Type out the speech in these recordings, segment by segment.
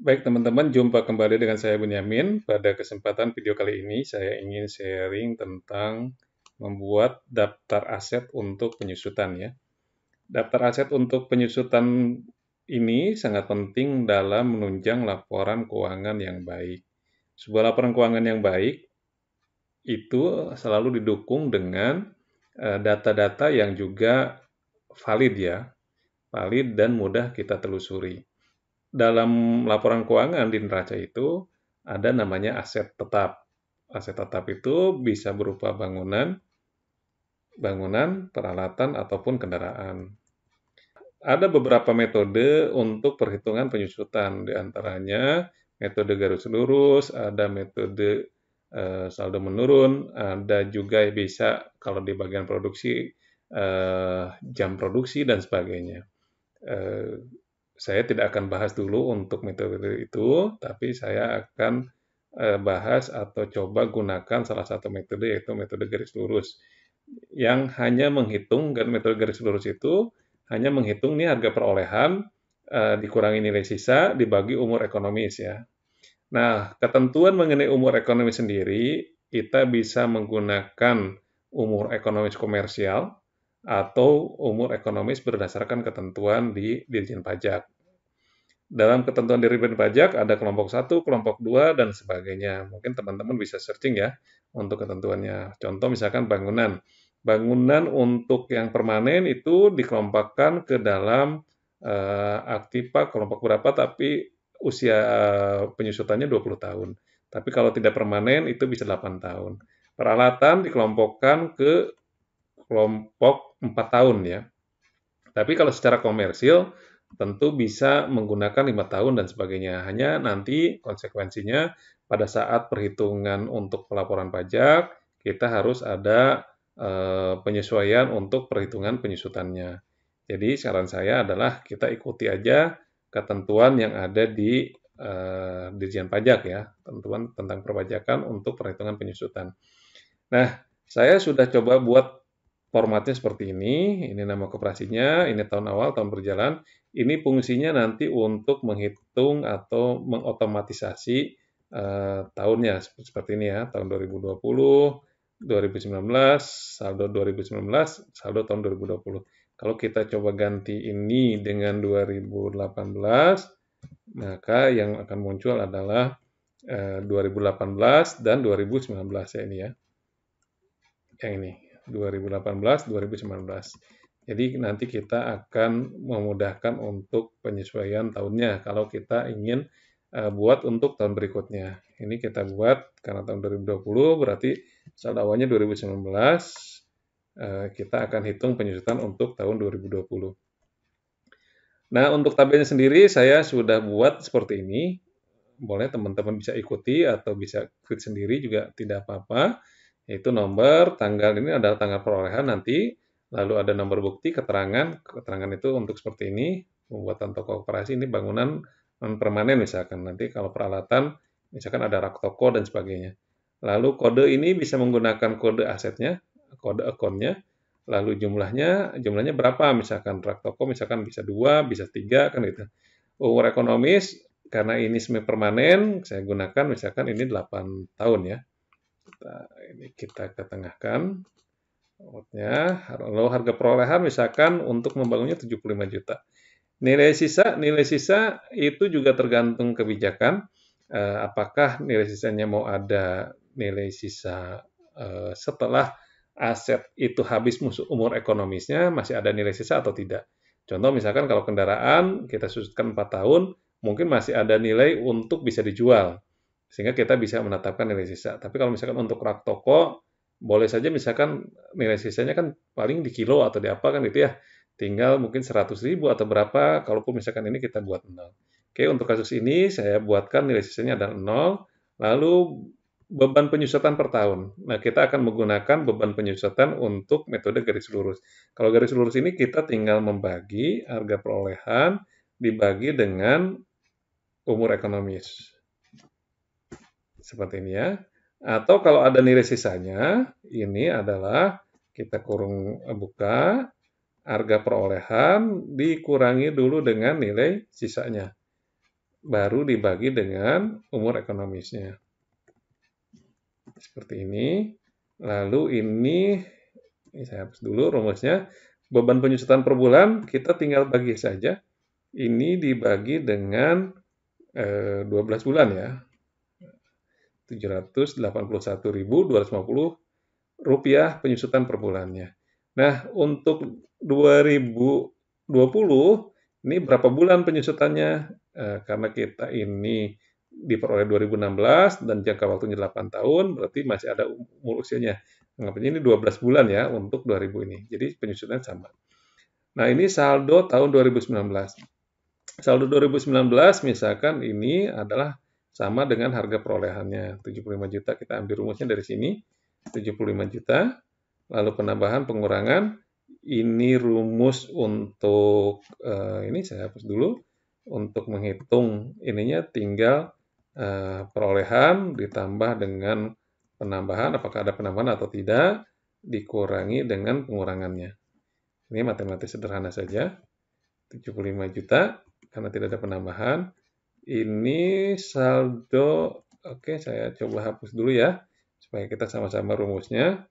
Baik teman-teman, jumpa kembali dengan saya Bunyamin. Pada kesempatan video kali ini, saya ingin sharing tentang membuat daftar aset untuk penyusutan ya. Daftar aset untuk penyusutan ini sangat penting dalam menunjang laporan keuangan yang baik. Sebuah laporan keuangan yang baik itu selalu didukung dengan data-data yang juga valid ya, valid dan mudah kita telusuri. Dalam laporan keuangan di neraca itu ada namanya aset tetap. Aset tetap itu bisa berupa bangunan, peralatan, ataupun kendaraan. Ada beberapa metode untuk perhitungan penyusutan, di antaranya metode garis lurus, ada metode saldo menurun, ada juga bisa kalau di bagian produksi jam produksi dan sebagainya. Eh, saya tidak akan bahas dulu untuk metode itu, tapi saya akan bahas atau coba gunakan salah satu metode yaitu metode garis lurus yang hanya menghitung metode garis lurus itu hanya menghitung nih harga perolehan dikurangi nilai sisa dibagi umur ekonomis ya. Nah, ketentuan mengenai umur ekonomis sendiri kita bisa menggunakan umur ekonomis komersial atau umur ekonomis berdasarkan ketentuan di Dirjen Pajak. Dalam ketentuan Dirjen Pajak ada kelompok 1, kelompok 2, dan sebagainya. Mungkin teman-teman bisa searching ya untuk ketentuannya. Contoh misalkan bangunan. Bangunan untuk yang permanen itu dikelompokkan ke dalam aktiva kelompok berapa, tapi usia penyusutannya 20 tahun. Tapi kalau tidak permanen itu bisa 8 tahun. Peralatan dikelompokkan ke kelompok 4 tahun ya. Tapi kalau secara komersil tentu bisa menggunakan 5 tahun dan sebagainya. Hanya nanti konsekuensinya pada saat perhitungan untuk pelaporan pajak, kita harus ada penyesuaian untuk perhitungan penyusutannya. Jadi saran saya adalah kita ikuti aja ketentuan yang ada di Dirjen Pajak ya, ketentuan tentang perpajakan untuk perhitungan penyusutan. Nah, saya sudah coba buat formatnya seperti ini nama koperasinya, ini tahun awal, tahun berjalan. Ini fungsinya nanti untuk menghitung atau mengotomatisasi tahunnya seperti ini ya, tahun 2020, 2019, saldo 2019, saldo tahun 2020. Kalau kita coba ganti ini dengan 2018, maka yang akan muncul adalah 2018 dan 2019 ya ini ya. Yang ini 2018, 2019. Jadi nanti kita akan memudahkan untuk penyesuaian tahunnya kalau kita ingin buat untuk tahun berikutnya. Ini kita buat karena tahun 2020 berarti saldo awalnya 2019, kita akan hitung penyusutan untuk tahun 2020. Nah, untuk tabelnya sendiri saya sudah buat seperti ini. Boleh teman-teman bisa ikuti atau bisa klik sendiri juga tidak apa-apa. Yaitu nomor, tanggal ini adalah tanggal perolehan nanti, lalu ada nomor bukti, keterangan. Keterangan itu untuk seperti ini, pembuatan toko koperasi ini bangunan non permanen misalkan. Nanti kalau peralatan, misalkan ada rak toko dan sebagainya. Lalu kode ini bisa menggunakan kode asetnya, kode akunnya, lalu jumlahnya berapa, misalkan rak toko misalkan bisa 2, bisa 3, kan gitu. Umur ekonomis, karena ini semi permanen, saya gunakan misalkan ini 8 tahun ya. Ini kita ketengahkan outnya, lalu harga perolehan misalkan untuk membangunnya 75 juta. Nilai sisa itu juga tergantung kebijakan. Apakah nilai sisanya mau ada nilai sisa setelah aset itu habis umur ekonomisnya, masih ada nilai sisa atau tidak. Contoh misalkan kalau kendaraan kita susutkan 4 tahun, mungkin masih ada nilai untuk bisa dijual sehingga kita bisa menetapkan nilai sisa. Tapi kalau misalkan untuk rak toko, boleh saja misalkan nilai sisanya kan paling di kilo atau di apa kan gitu ya. Tinggal mungkin 100.000 atau berapa, kalaupun misalkan ini kita buat 0. Oke, untuk kasus ini saya buatkan nilai sisanya adalah 0, lalu beban penyusutan per tahun. Nah, kita akan menggunakan beban penyusutan untuk metode garis lurus. Kalau garis lurus ini kita tinggal membagi harga perolehan dibagi dengan umur ekonomis. Seperti ini ya. Atau kalau ada nilai sisanya, ini adalah kita kurung buka, harga perolehan dikurangi dulu dengan nilai sisanya. baru dibagi dengan umur ekonomisnya. Seperti ini. Lalu ini saya hapus dulu rumusnya. Beban penyusutan per bulan kita tinggal bagi saja. Ini dibagi dengan 12 bulan ya. 781.250 rupiah penyusutan per bulannya. Nah, untuk 2020 ini berapa bulan penyusutannya? Karena kita ini diperoleh 2016 dan jangka waktunya 8 tahun, berarti masih ada umur usianya. Anggapnya ini 12 bulan ya untuk 2000 ini. Jadi penyusutannya sama. Nah, ini saldo tahun 2019. Saldo 2019 misalkan ini adalah sama dengan harga perolehannya, 75 juta. Kita ambil rumusnya dari sini, 75 juta. Lalu penambahan pengurangan, ini rumus untuk ini saya hapus dulu. Untuk menghitung ininya tinggal perolehan ditambah dengan penambahan, apakah ada penambahan atau tidak, dikurangi dengan pengurangannya. Ini matematis sederhana saja, 75 juta karena tidak ada penambahan. Ini saldo, oke saya coba hapus dulu ya, supaya kita sama-sama rumusnya.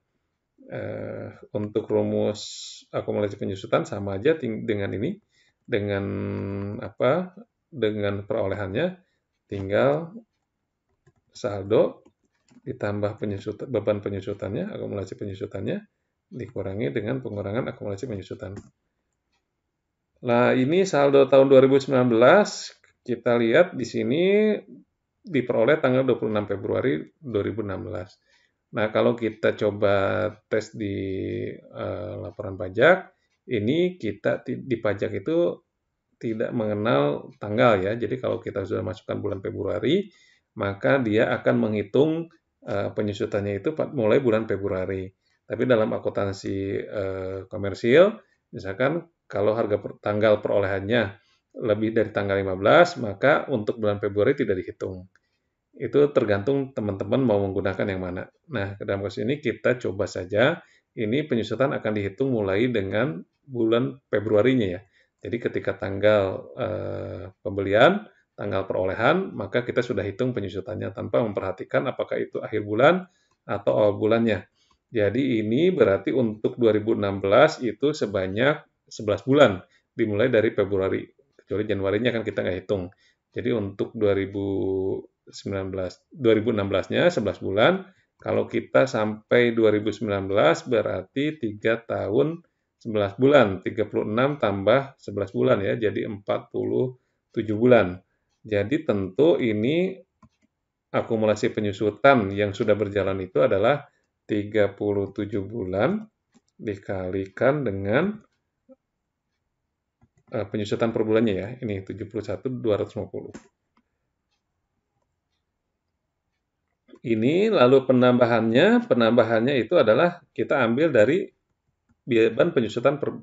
Untuk rumus akumulasi penyusutan sama aja dengan ini, dengan apa? Dengan perolehannya, tinggal saldo ditambah beban penyusutannya, akumulasi penyusutannya, dikurangi dengan pengurangan akumulasi penyusutan. Nah, ini saldo tahun 2019, kita lihat di sini diperoleh tanggal 26 Februari 2016. Nah, kalau kita coba tes di laporan pajak, ini kita di pajak itu tidak mengenal tanggal ya. Jadi kalau kita sudah masukkan bulan Februari, maka dia akan menghitung penyusutannya itu mulai bulan Februari. Tapi dalam akuntansi komersil, misalkan kalau tanggal perolehannya lebih dari tanggal 15, maka untuk bulan Februari tidak dihitung. Itu tergantung teman-teman mau menggunakan yang mana. Nah, dalam kasus ini kita coba saja, ini penyusutan akan dihitung mulai dengan bulan Februarinya ya. Jadi ketika tanggal pembelian, tanggal perolehan, maka kita sudah hitung penyusutannya tanpa memperhatikan apakah itu akhir bulan atau awal bulannya. Jadi ini berarti untuk 2016 itu sebanyak 11 bulan, dimulai dari Februari. Kecuali Januarinya kan kita nggak hitung. Jadi untuk 2016-nya 11 bulan, kalau kita sampai 2019 berarti 3 tahun 11 bulan, 36 tambah 11 bulan ya, jadi 47 bulan. Jadi tentu ini akumulasi penyusutan yang sudah berjalan itu adalah 37 bulan dikalikan dengan penyusutan per bulannya ya, ini 71.250. Ini lalu penambahannya itu adalah kita ambil dari beban penyusutan per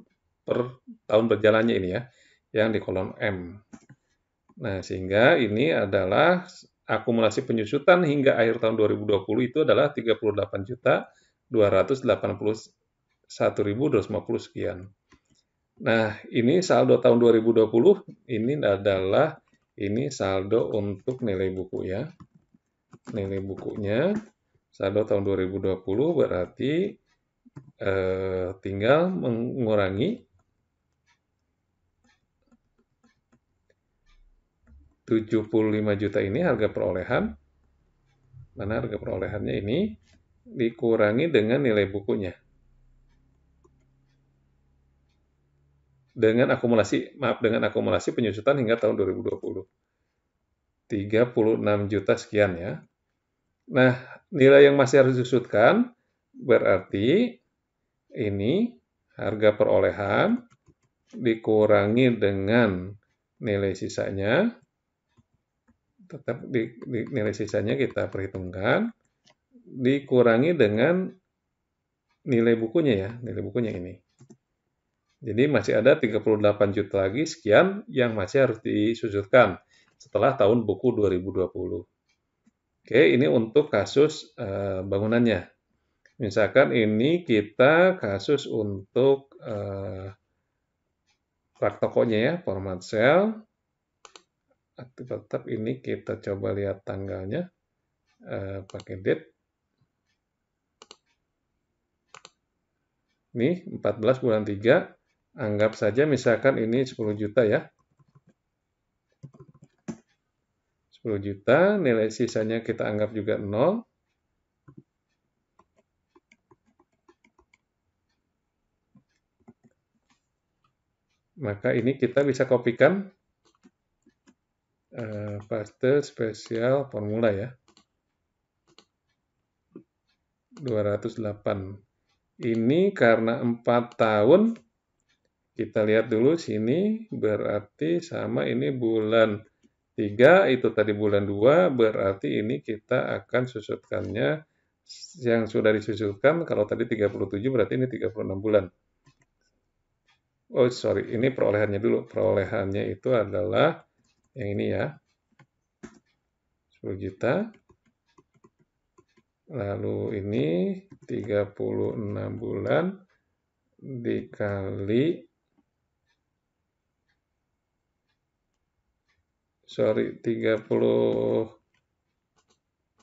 tahun berjalannya ini ya, yang di kolom M. Nah, sehingga ini adalah akumulasi penyusutan hingga akhir tahun 2020 itu adalah 38.281.250 sekian. Nah, ini saldo tahun 2020, ini adalah saldo untuk nilai buku ya. Nilai bukunya saldo tahun 2020 berarti tinggal mengurangi 75 juta ini harga perolehan. Mana harga perolehannya ini dikurangi dengan nilai bukunya. Dengan akumulasi penyusutan hingga tahun 2020. 36 juta sekian ya. Nah, nilai yang masih harus disusutkan berarti ini harga perolehan dikurangi dengan nilai sisanya, tetap nilai sisanya kita perhitungkan, dikurangi dengan nilai bukunya ya, nilai bukunya ini. Jadi masih ada 38 juta lagi sekian yang masih harus disusutkan setelah tahun buku 2020. Oke, ini untuk kasus bangunannya. Misalkan ini kita kasus untuk rak tokonya ya, format sel. tetap ini kita coba lihat tanggalnya, pakai date. Ini 14 bulan 3, anggap saja misalkan ini 10 juta ya. 10 juta, nilai sisanya kita anggap juga 0. Maka ini kita bisa kopikan paste spesial formula ya. 208. Ini karena 4 tahun, kita lihat dulu sini, berarti sama ini bulan 3, itu tadi bulan 2, berarti ini kita akan susutkannya, yang sudah disusutkan, kalau tadi 37 berarti ini 36 bulan. Oh sorry, ini perolehannya dulu. Perolehannya itu adalah yang ini ya, 10 juta. Lalu ini 36 bulan dikali, sorry, 30,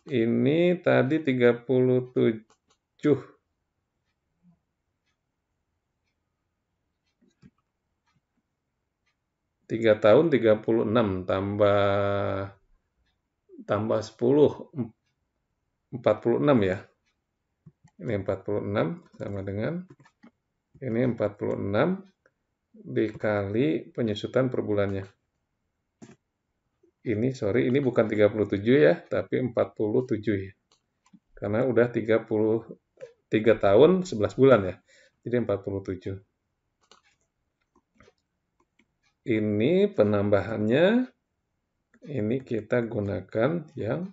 ini tadi 37. 3 tahun 36 tambah 10, 46 ya. Ini 46 sama dengan ini 46 dikali penyusutan per bulannya. Ini sorry, ini bukan 37 ya, tapi 47 ya. Karena udah 33 tahun 11 bulan ya. Jadi 47. Ini penambahannya, ini kita gunakan yang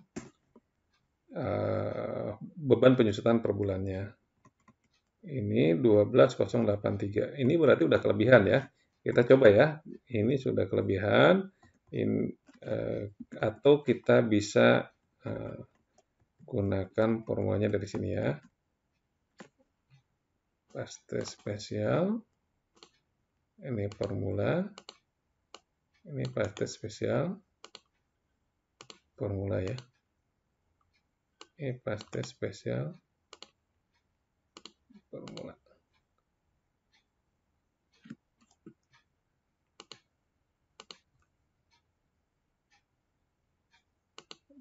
beban penyusutan per bulannya. Ini 12.083. Ini berarti udah kelebihan ya. Kita coba ya. Ini sudah kelebihan. Atau kita bisa gunakan formulanya dari sini ya. Paste spesial. Ini formula. Ini paste spesial. Formula ya. Ini paste spesial. Formula.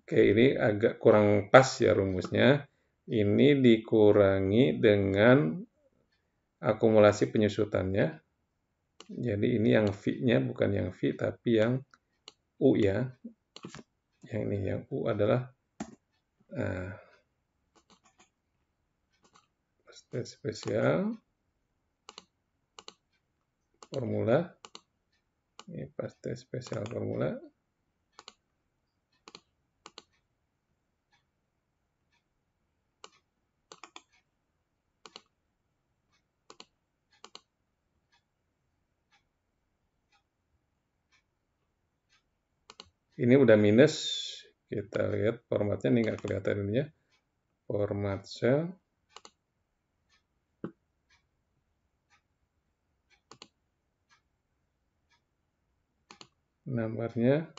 Oke, ini agak kurang pas ya rumusnya. Ini dikurangi dengan akumulasi penyusutannya. Jadi ini yang V-nya bukan yang V, tapi yang U ya. Yang ini, yang U adalah paste spesial. Formula. Ini paste spesial formula. Ini udah minus, kita lihat formatnya, ini nggak kelihatan ininya, format cell, nomornya,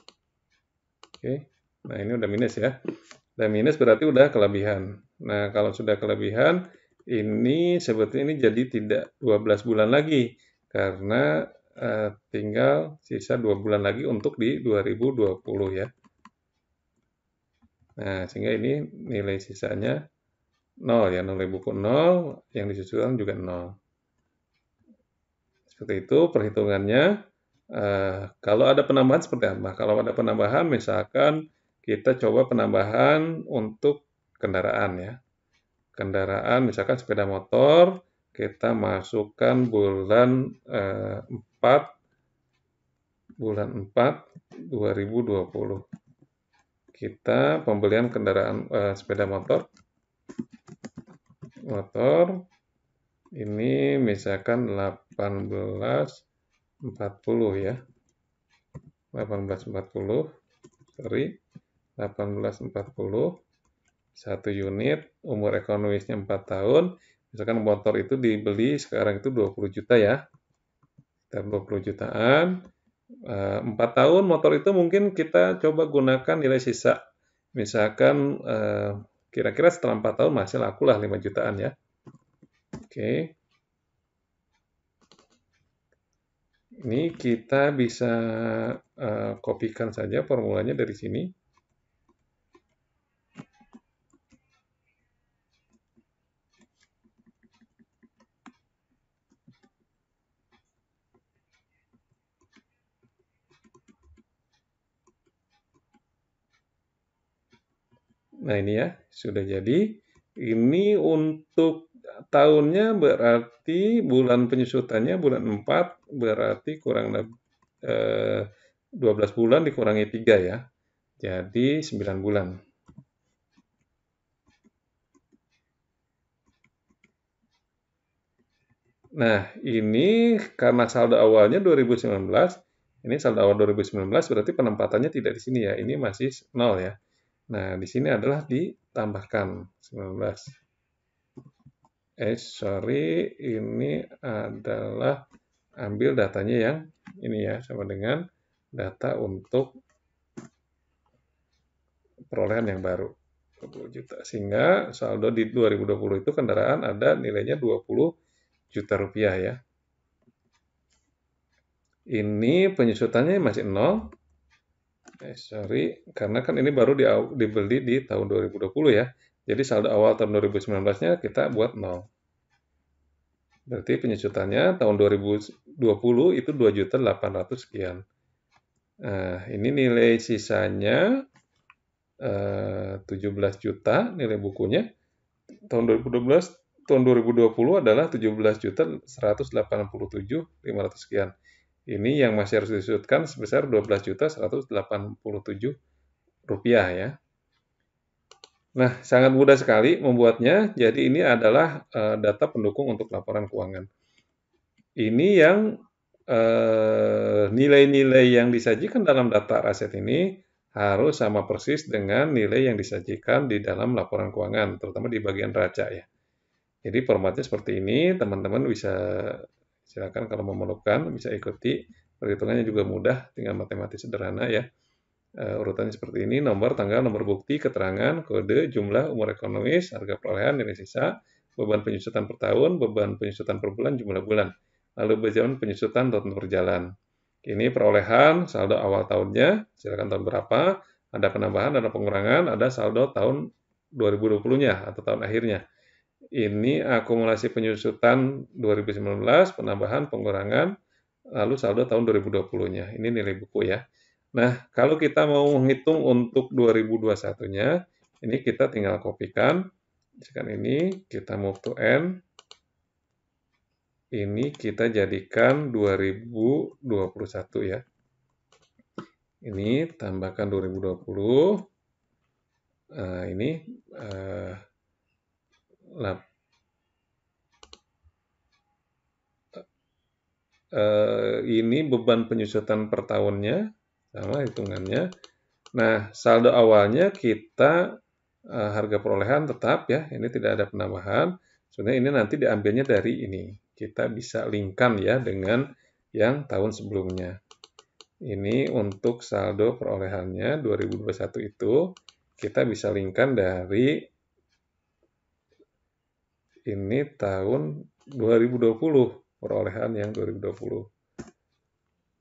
oke, nah ini udah minus ya, udah minus berarti udah kelebihan. Nah kalau sudah kelebihan, ini sebetulnya ini jadi tidak 12 bulan lagi, karena tinggal sisa 2 bulan lagi untuk di 2020 ya. Nah, sehingga ini nilai sisanya 0 ya, nilai buku 0, yang disusulkan juga 0. Seperti itu perhitungannya. Kalau ada penambahan seperti apa? Kalau ada penambahan, misalkan kita coba penambahan untuk kendaraan ya. Kendaraan, misalkan sepeda motor, kita masukkan bulan 4 2020. Kita pembelian kendaraan sepeda motor ini misalkan 1840 ya. 1840, sorry, 1840, 1 unit, umur ekonomisnya 4 tahun, misalkan motor itu dibeli sekarang itu 20 juta ya, sekitar 20 jutaan, 4 tahun motor itu mungkin kita coba gunakan nilai sisa. Misalkan kira-kira setelah 4 tahun masih laku lah 5 jutaan ya. Oke. Ini kita bisa kopikan saja formulanya dari sini. Nah ini ya, sudah jadi. Ini untuk tahunnya berarti bulan penyusutannya bulan 4 berarti kurang lebih 12 bulan dikurangi 3 ya. Jadi 9 bulan. Nah, ini karena saldo awalnya 2019, ini saldo awal 2019 berarti penempatannya tidak di sini ya. Ini masih 0 ya. Nah, di sini adalah ditambahkan 19. Sorry, ini adalah ambil datanya yang ini ya, sama dengan data untuk perolehan yang baru. 20 juta. Sehingga saldo di 2020 itu kendaraan ada nilainya 20 juta rupiah ya. Ini penyusutannya masih 0. Sorry, karena kan ini baru dibeli di tahun 2020 ya. Jadi saldo awal tahun 2019-nya kita buat 0. Berarti penyusutannya tahun 2020 itu 2.800.000 sekian. Nah, ini nilai sisanya 17 juta nilai bukunya. Tahun 2012, tahun 2020 adalah 17.187.500 sekian. Ini yang masih harus disudutkan sebesar 12.187 rupiah ya. Nah, sangat mudah sekali membuatnya. Jadi ini adalah data pendukung untuk laporan keuangan. Ini yang nilai-nilai yang disajikan dalam daftar aset ini harus sama persis dengan nilai yang disajikan di dalam laporan keuangan, terutama di bagian neraca ya. Jadi formatnya seperti ini, teman-teman bisa silakan kalau memerlukan bisa ikuti. Perhitungannya juga mudah, tinggal matematis sederhana ya. Urutannya seperti ini, nomor, tanggal, nomor bukti, keterangan, kode, jumlah, umur ekonomis, harga perolehan, nilai sisa, beban penyusutan per tahun, beban penyusutan per bulan, jumlah bulan. Lalu beban penyusutan total berjalan. Ini perolehan, saldo awal tahunnya, silakan tahun berapa, ada penambahan, ada pengurangan, ada saldo tahun 2020-nya atau tahun akhirnya. Ini akumulasi penyusutan 2019, penambahan, pengurangan, lalu saldo tahun 2020-nya. Ini nilai buku ya. Nah, kalau kita mau menghitung untuk 2021-nya, ini kita tinggal kopikan. Misalkan ini, kita move to N. Ini kita jadikan 2021 ya. Ini tambahkan 2020. Ini ini beban penyusutan per tahunnya, sama hitungannya. Nah, saldo awalnya kita harga perolehan tetap ya, ini tidak ada penambahan. Sebenarnya ini nanti diambilnya dari ini. Kita bisa linkkan ya dengan yang tahun sebelumnya. Ini untuk saldo perolehannya 2021 itu kita bisa linkkan dari ini tahun 2020, perolehan yang 2020.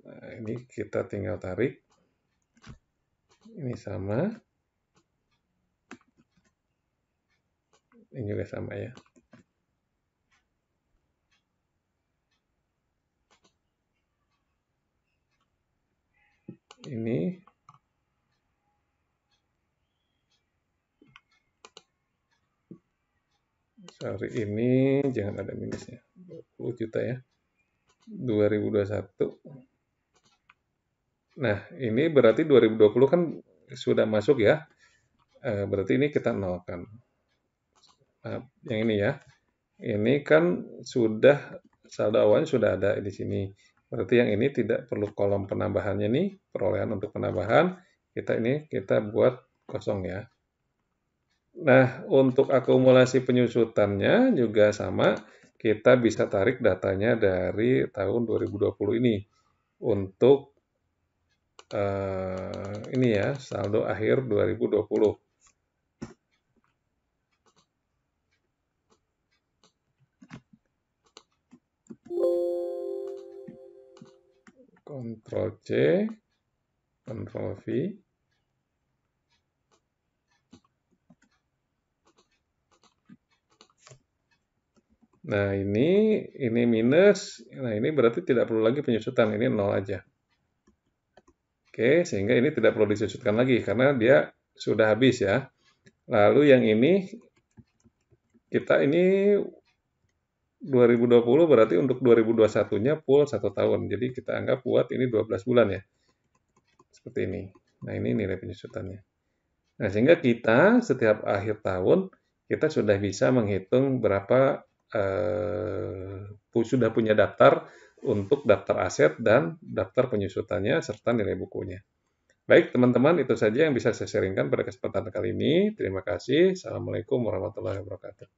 Nah, ini kita tinggal tarik. Ini sama. Ini juga sama ya. Ini sorry, ini jangan ada minusnya. 20 juta ya. 2021. Nah, ini berarti 2020 kan sudah masuk ya. Berarti ini kita nolkan. Nah, yang ini ya. Ini kan sudah saldo awalnya sudah ada di sini. Berarti yang ini tidak perlu kolom penambahannya nih, perolehan untuk penambahan. Kita buat kosong ya. Nah, untuk akumulasi penyusutannya juga sama. Kita bisa tarik datanya dari tahun 2020 ini. Untuk ini ya, saldo akhir 2020. Ctrl C, Ctrl V. Nah, ini minus. Nah, ini berarti tidak perlu lagi penyusutan. Ini 0 aja. Oke, sehingga ini tidak perlu disusutkan lagi karena dia sudah habis ya. Lalu yang ini, kita ini 2020 berarti untuk 2021-nya full 1 tahun. Jadi kita anggap buat ini 12 bulan ya. Seperti ini. Nah, ini nilai penyusutannya. Nah, sehingga kita setiap akhir tahun, kita sudah bisa menghitung berapa sudah punya daftar untuk daftar aset dan daftar penyusutannya serta nilai bukunya. Baik, teman-teman, itu saja yang bisa saya sharingkan pada kesempatan kali ini. Terima kasih. Assalamualaikum warahmatullahi wabarakatuh.